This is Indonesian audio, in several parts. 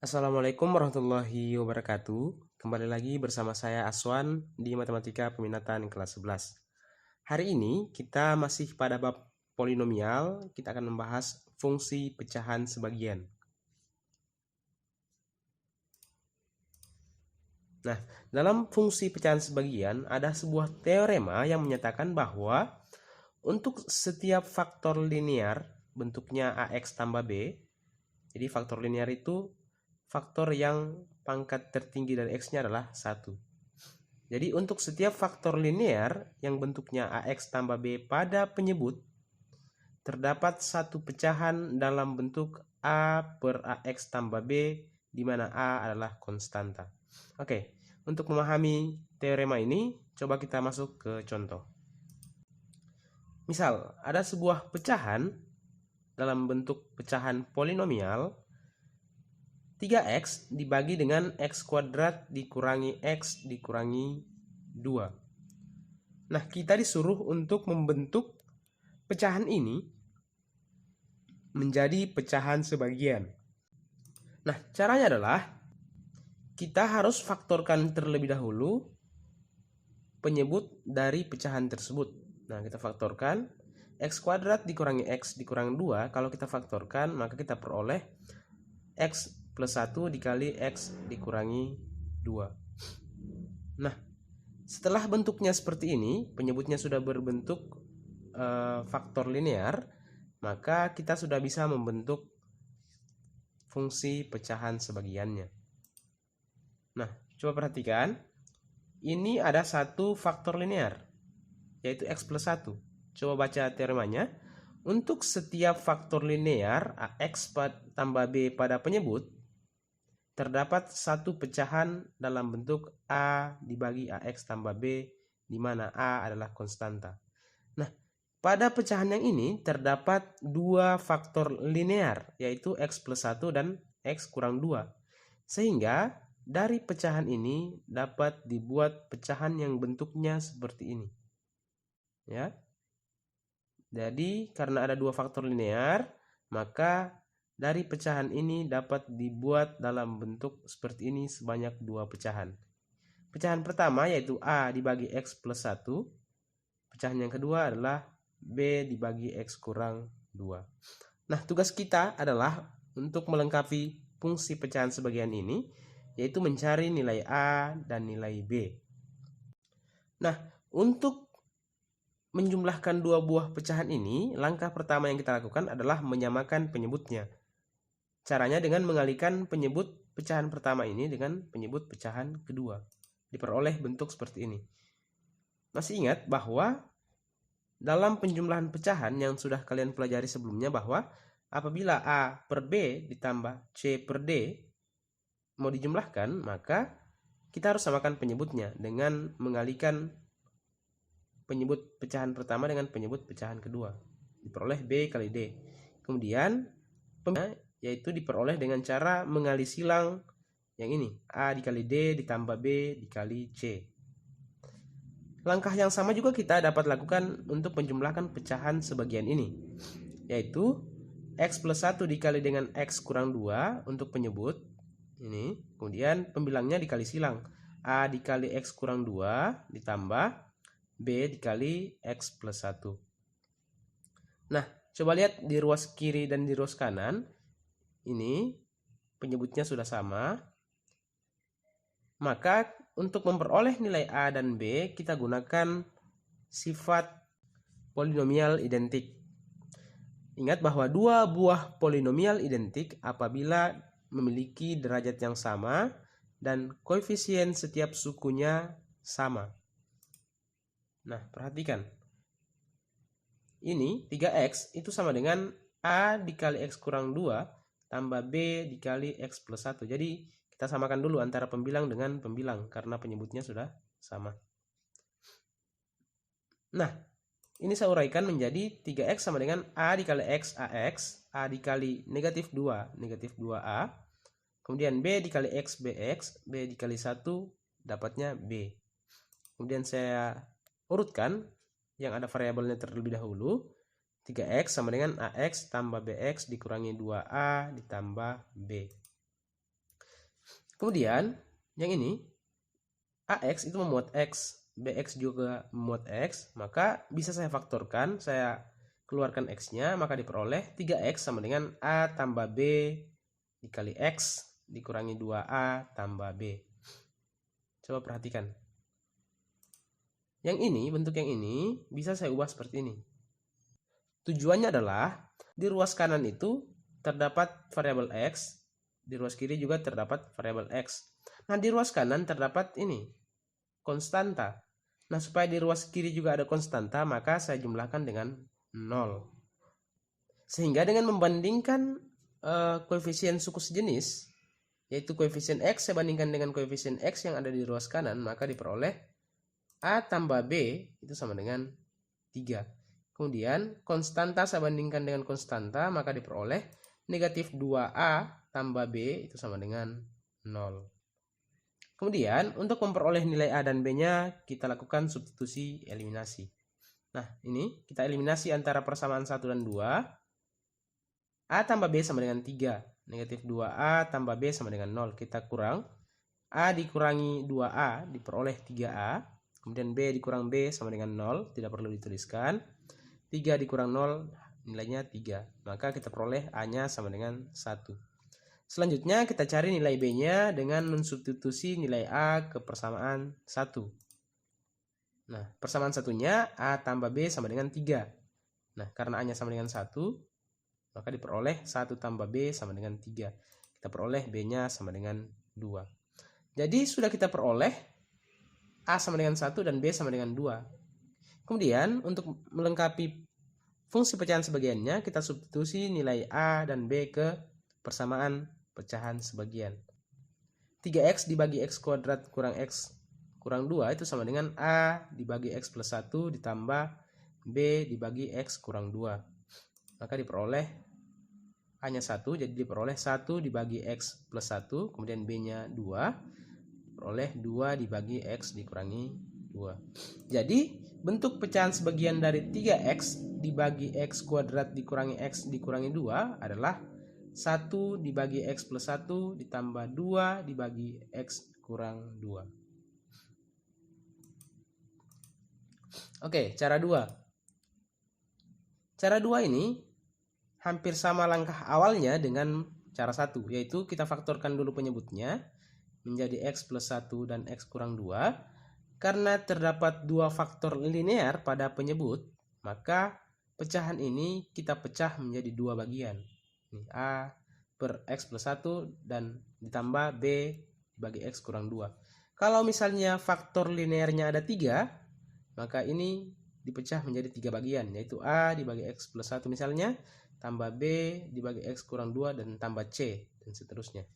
Assalamualaikum warahmatullahi wabarakatuh. Kembali lagi bersama saya Aswan di Matematika Peminatan kelas 11. Hari ini kita masih pada bab polinomial. Kita akan membahas fungsi pecahan sebagian. Nah, dalam fungsi pecahan sebagian ada sebuah teorema yang menyatakan bahwa untuk setiap faktor linear bentuknya AX tambah B, jadi faktor linear itu faktor yang pangkat tertinggi dari X-nya adalah 1. Jadi untuk setiap faktor linear yang bentuknya AX tambah B pada penyebut, terdapat satu pecahan dalam bentuk A per AX tambah B, di mana A adalah konstanta. Oke, untuk memahami teorema ini, coba kita masuk ke contoh. Misal, ada sebuah pecahan dalam bentuk pecahan polinomial 3x dibagi dengan x kuadrat dikurangi x dikurangi 2. Nah, kita disuruh untuk membentuk pecahan ini menjadi pecahan sebagian. Nah, caranya adalah kita harus faktorkan terlebih dahulu penyebut dari pecahan tersebut. Nah, kita faktorkan x kuadrat dikurangi x dikurang 2. Kalau kita faktorkan, maka kita peroleh x plus 1 dikali x dikurangi 2. Nah, setelah bentuknya seperti ini, penyebutnya sudah berbentuk faktor linear, maka kita sudah bisa membentuk fungsi pecahan sebagiannya. Nah, coba perhatikan. Ini ada satu faktor linear, yaitu x plus 1. Coba baca teoremanya. Untuk setiap faktor linear AX tambah B pada penyebut, terdapat satu pecahan dalam bentuk A dibagi AX tambah B, di mana A adalah konstanta. Nah, pada pecahan yang ini terdapat dua faktor linear, yaitu X plus 1 dan X kurang 2. Sehingga dari pecahan ini dapat dibuat pecahan yang bentuknya seperti ini. Ya. Jadi karena ada dua faktor linear, maka dari pecahan ini dapat dibuat dalam bentuk seperti ini sebanyak dua pecahan. Pecahan pertama yaitu A dibagi X plus 1. Pecahan yang kedua adalah B dibagi X kurang 2. Nah, tugas kita adalah untuk melengkapi fungsi pecahan sebagian ini, yaitu mencari nilai A dan nilai B. Nah, untuk menjumlahkan dua buah pecahan ini, langkah pertama yang kita lakukan adalah menyamakan penyebutnya. Caranya dengan mengalihkan penyebut pecahan pertama ini dengan penyebut pecahan kedua. Diperoleh bentuk seperti ini. Masih ingat bahwa dalam penjumlahan pecahan yang sudah kalian pelajari sebelumnya, bahwa apabila A per B ditambah C per D mau dijumlahkan, maka kita harus samakan penyebutnya dengan mengalihkan penyebut pecahan pertama dengan penyebut pecahan kedua. Diperoleh B kali D. Kemudian yaitu diperoleh dengan cara mengalih silang yang ini. A dikali D ditambah B dikali C. Langkah yang sama juga kita dapat lakukan untuk menjumlahkan pecahan sebagian ini. Yaitu X plus 1 dikali dengan X kurang 2 untuk penyebut. Ini. Kemudian pembilangnya dikali silang. A dikali X kurang 2 ditambah B dikali X plus 1. Nah, coba lihat di ruas kiri dan di ruas kanan. Ini penyebutnya sudah sama. Maka untuk memperoleh nilai A dan B, kita gunakan sifat polinomial identik. Ingat bahwa dua buah polinomial identik apabila memiliki derajat yang sama dan koefisien setiap sukunya sama. Nah, perhatikan. Ini 3x itu sama dengan A dikali X kurang 2 tambah B dikali X plus 1. Jadi kita samakan dulu antara pembilang dengan pembilang karena penyebutnya sudah sama. Nah, ini saya uraikan menjadi 3x sama dengan A dikali X AX, A dikali negatif 2, negatif 2A. Kemudian B dikali X BX, B dikali 1 dapatnya B. Kemudian saya urutkan yang ada variabelnya terlebih dahulu. 3x sama dengan AX tambah BX dikurangi 2A ditambah B. Kemudian yang ini AX itu memuat X, BX juga memuat X, maka bisa saya faktorkan, saya keluarkan X-nya, maka diperoleh 3X sama dengan A tambah B dikali X dikurangi 2A tambah B. Coba perhatikan. Yang ini, bentuk yang ini bisa saya ubah seperti ini. Tujuannya adalah di ruas kanan itu terdapat variabel X, di ruas kiri juga terdapat variabel X. Nah, di ruas kanan terdapat ini, konstanta. Nah, supaya di ruas kiri juga ada konstanta, maka saya jumlahkan dengan 0. Sehingga dengan membandingkan koefisien suku sejenis, yaitu koefisien X saya bandingkan dengan koefisien X yang ada di ruas kanan, maka diperoleh A tambah B itu sama dengan 3. Kemudian konstanta saya bandingkan dengan konstanta, maka diperoleh negatif 2A tambah B itu sama dengan 0. Kemudian untuk memperoleh nilai A dan B-nya kita lakukan substitusi eliminasi. Nah, ini kita eliminasi antara persamaan 1 dan 2. A tambah B sama dengan 3. Negatif 2A tambah B sama dengan 0. Kita kurang. A dikurangi 2A diperoleh 3A. Kemudian B dikurang B sama dengan 0. Tidak perlu dituliskan. 3 dikurang 0 nilainya 3. Maka kita peroleh A-nya sama dengan 1. Selanjutnya kita cari nilai B-nya dengan mensubstitusi nilai A ke persamaan 1. Nah, persamaan satunya A tambah B sama dengan 3. Nah, karena A-nya sama dengan 1, maka diperoleh 1 tambah B sama dengan 3. Kita peroleh B-nya sama dengan 2. Jadi sudah kita peroleh A sama dengan 1 dan B sama dengan 2. Kemudian untuk melengkapi fungsi pecahan sebagiannya, kita substitusi nilai A dan B ke persamaan pecahan sebagian. 3X dibagi X kuadrat kurang X kurang 2 itu sama dengan A dibagi X plus 1 ditambah B dibagi X kurang 2. Maka diperoleh A-nya 1, jadi diperoleh 1 dibagi X plus 1, kemudian B-nya 2, diperoleh 2 dibagi X dikurangi 2. Jadi bentuk pecahan sebagian dari 3X dibagi X kuadrat dikurangi X dikurangi 2 adalah 1 dibagi X plus 1 ditambah 2 dibagi X kurang 2. Oke, cara 2. Cara 2 ini hampir sama langkah awalnya dengan cara 1, yaitu kita faktorkan dulu penyebutnya menjadi X plus 1 dan X kurang 2. Karena terdapat 2 faktor linear pada penyebut, maka pecahan ini kita pecah menjadi 2 bagian. Ini A per X plus 1 dan ditambah B dibagi X kurang 2. Kalau misalnya faktor linearnya ada 3, maka ini dipecah menjadi 3 bagian, yaitu A dibagi X plus 1 misalnya, tambah B dibagi X kurang 2, dan tambah C, dan seterusnya.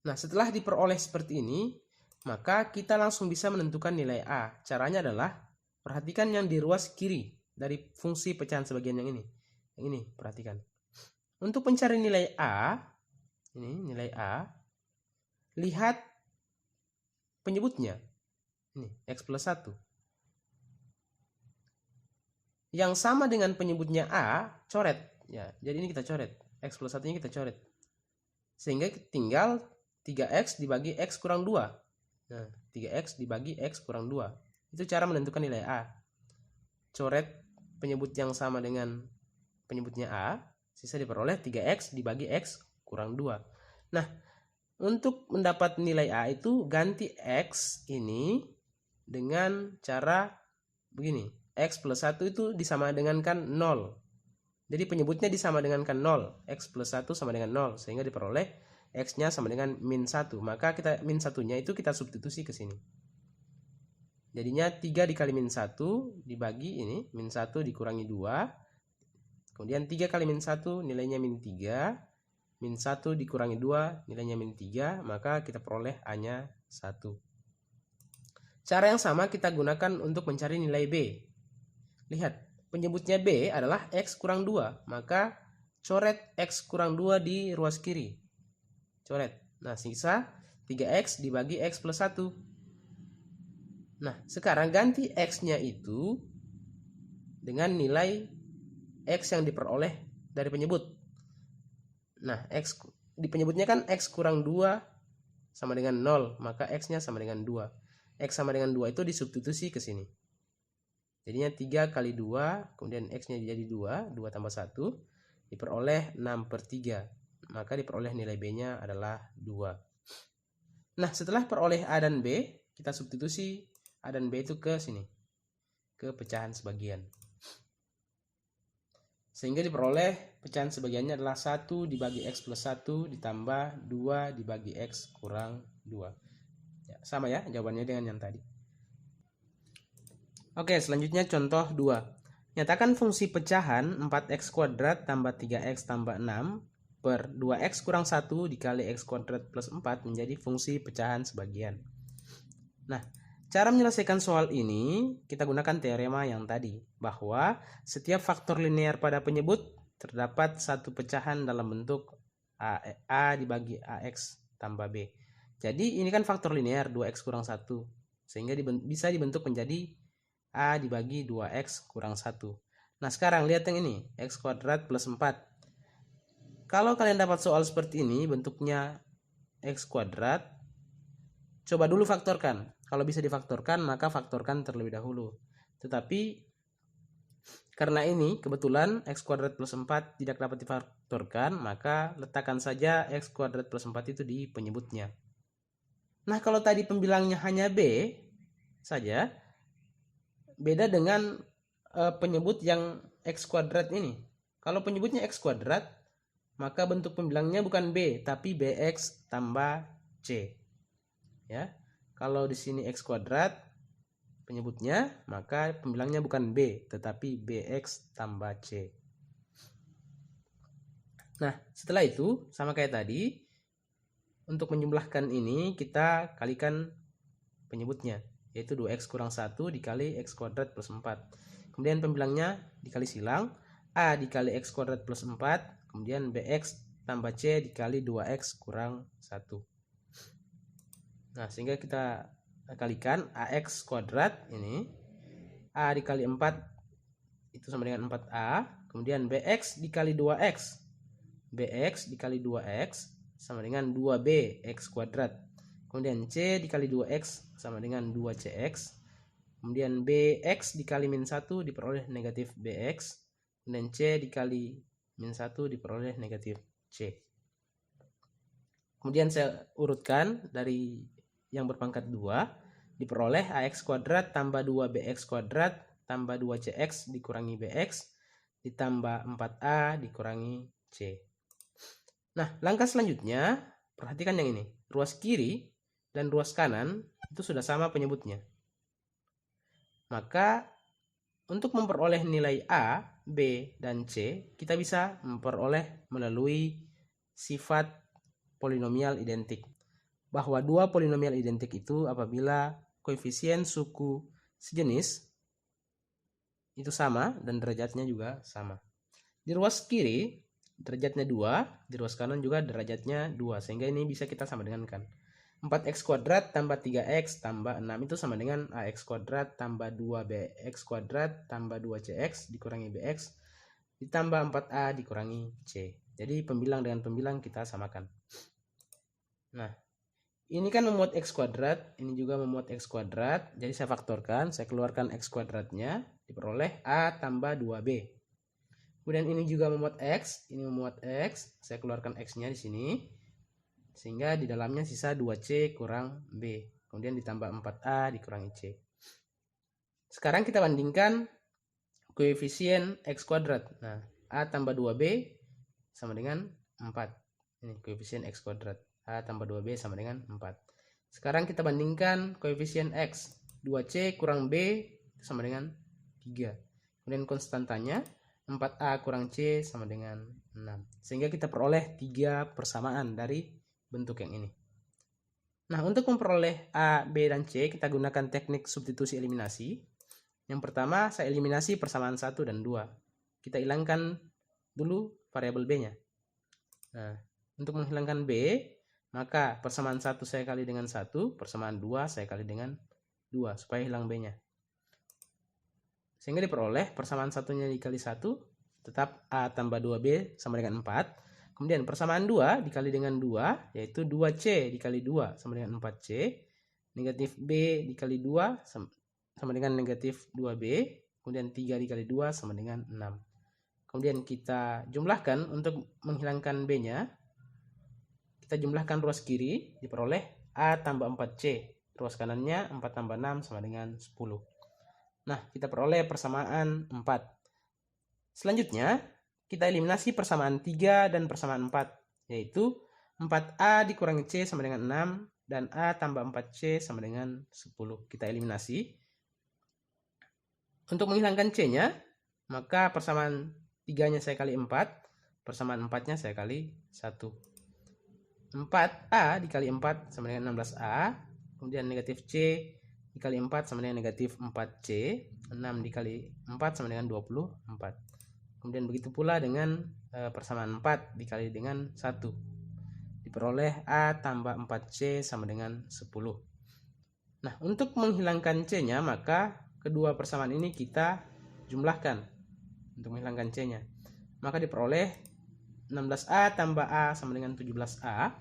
Nah, setelah diperoleh seperti ini, maka kita langsung bisa menentukan nilai A. Caranya adalah, perhatikan yang di ruas kiri dari fungsi pecahan sebagian yang ini. Yang ini, perhatikan. Untuk mencari nilai A, ini nilai A, lihat penyebutnya. Ini, X plus 1. Yang sama dengan penyebutnya A, coret. Ya, jadi ini kita coret. X plus 1-nya kita coret. Sehingga tinggal 3X dibagi X kurang 2. Nah, 3X dibagi X kurang 2. Itu cara menentukan nilai A. Coret penyebut yang sama dengan penyebutnya A, sisa diperoleh 3X dibagi X kurang 2. Nah, untuk mendapat nilai A itu ganti X ini dengan cara begini. X plus 1 itu disama dengankan 0. Jadi penyebutnya disama dengankan 0. X plus 1 sama dengan 0. Sehingga diperoleh X-nya sama dengan min 1. Maka kita min 1-nya itu kita substitusi ke sini. Jadinya 3 dikali min 1 dibagi ini. Min 1 dikurangi 2. Kemudian 3 kali min 1 nilainya min 3. Min 1 dikurangi 2 nilainya min 3. Maka kita peroleh A-nya 1. Cara yang sama kita gunakan untuk mencari nilai B. Lihat, penyebutnya B adalah X kurang 2. Maka coret X kurang 2 di ruas kiri. Coret. Nah, sisa 3X dibagi X plus 1. Nah, sekarang ganti X-nya itu dengan nilai X yang diperoleh dari penyebut. Nah, X di penyebutnya kan X kurang 2 sama dengan 0, maka X-nya sama dengan 2. X sama dengan 2 itu disubstitusi ke sini. Jadinya 3 kali 2, kemudian X-nya jadi 2, 2 tambah 1, diperoleh 6/3. Maka diperoleh nilai B-nya adalah 2. Nah, setelah peroleh A dan B, kita substitusi A dan B itu ke sini, ke pecahan sebagian. Sehingga diperoleh pecahan sebagiannya adalah 1 dibagi X plus 1 ditambah 2 dibagi X kurang 2. Ya, sama ya jawabannya dengan yang tadi. Oke, selanjutnya contoh 2. Nyatakan fungsi pecahan 4x kuadrat tambah 3x tambah 6 per 2x kurang 1 dikali x kuadrat plus 4 menjadi fungsi pecahan sebagian. Nah, cara menyelesaikan soal ini kita gunakan teorema yang tadi, bahwa setiap faktor linear pada penyebut terdapat satu pecahan dalam bentuk A dibagi AX tambah B. Jadi ini kan faktor linear 2x kurang 1, sehingga bisa dibentuk menjadi A dibagi 2x kurang 1. Nah, sekarang lihat yang ini, x kuadrat plus 4. Kalau kalian dapat soal seperti ini, bentuknya x kuadrat, coba dulu faktorkan. Kalau bisa difaktorkan, maka faktorkan terlebih dahulu. Tetapi karena ini kebetulan x kuadrat plus 4 tidak dapat difaktorkan, maka letakkan saja x kuadrat plus 4 itu di penyebutnya. Nah, kalau tadi pembilangnya hanya B saja, beda dengan penyebut yang x kuadrat ini. Kalau penyebutnya x kuadrat, maka bentuk pembilangnya bukan B, tapi bx tambah c. Ya, kalau di sini x kuadrat penyebutnya, maka pembilangnya bukan B, tetapi bx tambah c. Nah, setelah itu sama kayak tadi, untuk menjumlahkan ini kita kalikan penyebutnya, yaitu 2x kurang 1 dikali x kuadrat plus 4. Kemudian pembilangnya dikali silang, A dikali x kuadrat plus 4, kemudian bx tambah c dikali 2x kurang 1. Nah, sehingga kita kalikan ax kuadrat ini, A dikali 4 itu sama dengan 4A, kemudian bx dikali 2x, bx dikali 2x sama dengan 2b x kuadrat. Kemudian c dikali 2x sama dengan 2cx. Kemudian bx dikali min 1 diperoleh negatif bx. Kemudian c dikali min 1 diperoleh negatif c. Kemudian saya urutkan dari yang berpangkat 2, diperoleh ax kuadrat tambah 2bx kuadrat tambah 2cx dikurangi bx ditambah 4a dikurangi c. Nah, langkah selanjutnya, perhatikan yang ini. Ruas kiri dan ruas kanan itu sudah sama penyebutnya. Maka, untuk memperoleh nilai A, B, dan C, kita bisa memperoleh melalui sifat polinomial identik. Bahwa dua polinomial identik itu apabila koefisien suku sejenis itu sama dan derajatnya juga sama. Di ruas kiri derajatnya 2, di ruas kanan juga derajatnya 2, sehingga ini bisa kita sama dengan kan 4x kuadrat tambah 3x tambah 6 itu sama dengan ax kuadrat tambah 2bx kuadrat tambah 2cx dikurangi bx ditambah 4a dikurangi c. Jadi pembilang dengan pembilang kita samakan. Nah, ini kan memuat x kuadrat, ini juga memuat x kuadrat, jadi saya faktorkan, saya keluarkan x kuadratnya, diperoleh a tambah 2b. Kemudian ini juga memuat x, ini memuat x, saya keluarkan x-nya di sini. Sehingga di dalamnya sisa 2c kurang b. Kemudian ditambah 4a dikurangi c. Sekarang kita bandingkan koefisien x kuadrat. Nah, a tambah 2b sama dengan 4. Ini koefisien x kuadrat. A tambah 2b sama dengan 4. Sekarang kita bandingkan koefisien x. 2c kurang b sama dengan 3. Kemudian konstantanya 4a kurang c sama dengan 6. Sehingga kita peroleh 3 persamaan dari bentuk yang ini. Nah, untuk memperoleh a, b, dan c, kita gunakan teknik substitusi eliminasi. Yang pertama, saya eliminasi persamaan 1 dan 2. Kita hilangkan dulu variabel b-nya. Nah, untuk menghilangkan b, maka persamaan 1 saya kali dengan 1, persamaan 2 saya kali dengan 2, supaya hilang b-nya. Sehingga diperoleh persamaan satunya dikali 1, tetap a tambah 2b sama dengan 4. Kemudian persamaan 2 dikali dengan 2, yaitu 2C dikali 2 sama dengan 4C. Negatif B dikali 2 sama dengan negatif 2B. Kemudian 3 dikali 2 sama dengan 6. Kemudian kita jumlahkan untuk menghilangkan B-nya. Kita jumlahkan ruas kiri, diperoleh A tambah 4C. Ruas kanannya 4 tambah 6 sama dengan 10. Nah, kita peroleh persamaan 4. Selanjutnya, kita eliminasi persamaan 3 dan persamaan 4, yaitu 4A dikurangi C sama dengan 6, dan A tambah 4C sama dengan 10. Kita eliminasi. Untuk menghilangkan C-nya, maka persamaan 3-nya saya kali 4, persamaan 4-nya saya kali 1. 4A dikali 4 sama dengan 16A, kemudian negatif C dikali 4 sama dengan negatif 4C, 6 dikali 4 sama dengan 24. Kemudian begitu pula dengan persamaan 4 dikali dengan 1. Diperoleh A tambah 4C sama dengan 10. Nah, untuk menghilangkan C-nya, maka kedua persamaan ini kita jumlahkan untuk menghilangkan C-nya. Maka diperoleh 16A tambah A sama dengan 17A.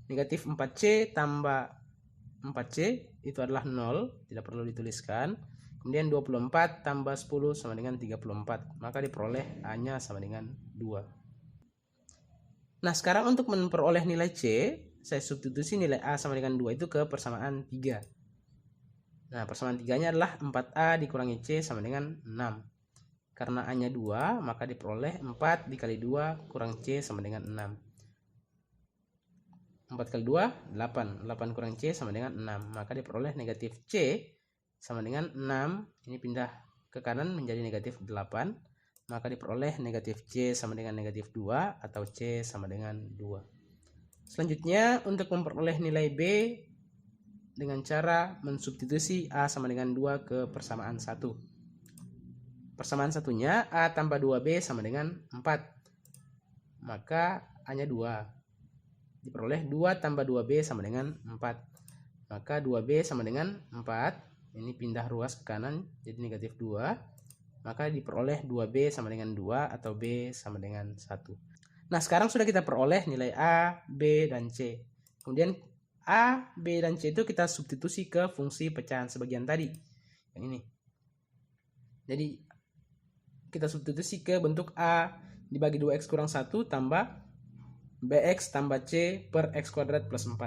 Negatif 4C tambah 4C itu adalah 0, tidak perlu dituliskan. Kemudian 24 tambah 10 sama dengan 34. Maka diperoleh A-nya sama dengan 2. Nah, sekarang untuk memperoleh nilai C, saya substitusi nilai A sama dengan 2 itu ke persamaan 3. Nah, persamaan 3-nya adalah 4A dikurangi C sama dengan 6. Karena A-nya 2, maka diperoleh 4 dikali 2 kurang C sama dengan 6. 4 kali 2, 8. 8 kurang C sama dengan 6. Maka diperoleh negatif C sama dengan 6. Ini pindah ke kanan menjadi negatif 8. Maka diperoleh negatif C sama dengan negatif 2 atau C sama dengan 2. Selanjutnya, untuk memperoleh nilai B dengan cara mensubstitusi A sama dengan 2 ke persamaan 1. Persamaan satunya A tambah 2B sama dengan 4. Maka A-nya 2. Diperoleh 2 tambah 2B sama dengan 4. Maka 2B sama dengan 4. Ini pindah ruas ke kanan jadi negatif 2. Maka diperoleh 2B sama dengan 2 atau B sama dengan 1. Nah, sekarang sudah kita peroleh nilai A, B, dan C. Kemudian A, B, dan C itu kita substitusi ke fungsi pecahan sebagian tadi. Yang ini. Jadi, kita substitusi ke bentuk A dibagi 2X kurang 1 tambah BX tambah C per X kuadrat plus 4.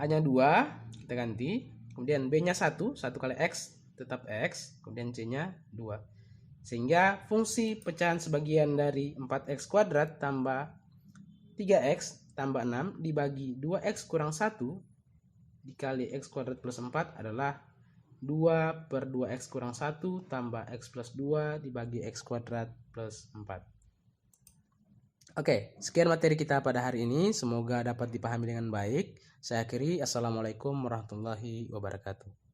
A-nya 2, kita ganti. Kemudian B-nya 1 kali X tetap X. Kemudian C-nya 2. Sehingga fungsi pecahan sebagian dari 4x kuadrat tambah 3x tambah 6 dibagi 2x kurang 1 dikali x kuadrat plus 4 adalah 2 per 2x kurang 1 tambah x plus 2 dibagi x kuadrat plus 4. Oke, sekian materi kita pada hari ini. Semoga dapat dipahami dengan baik. Saya akhiri. Assalamualaikum warahmatullahi wabarakatuh.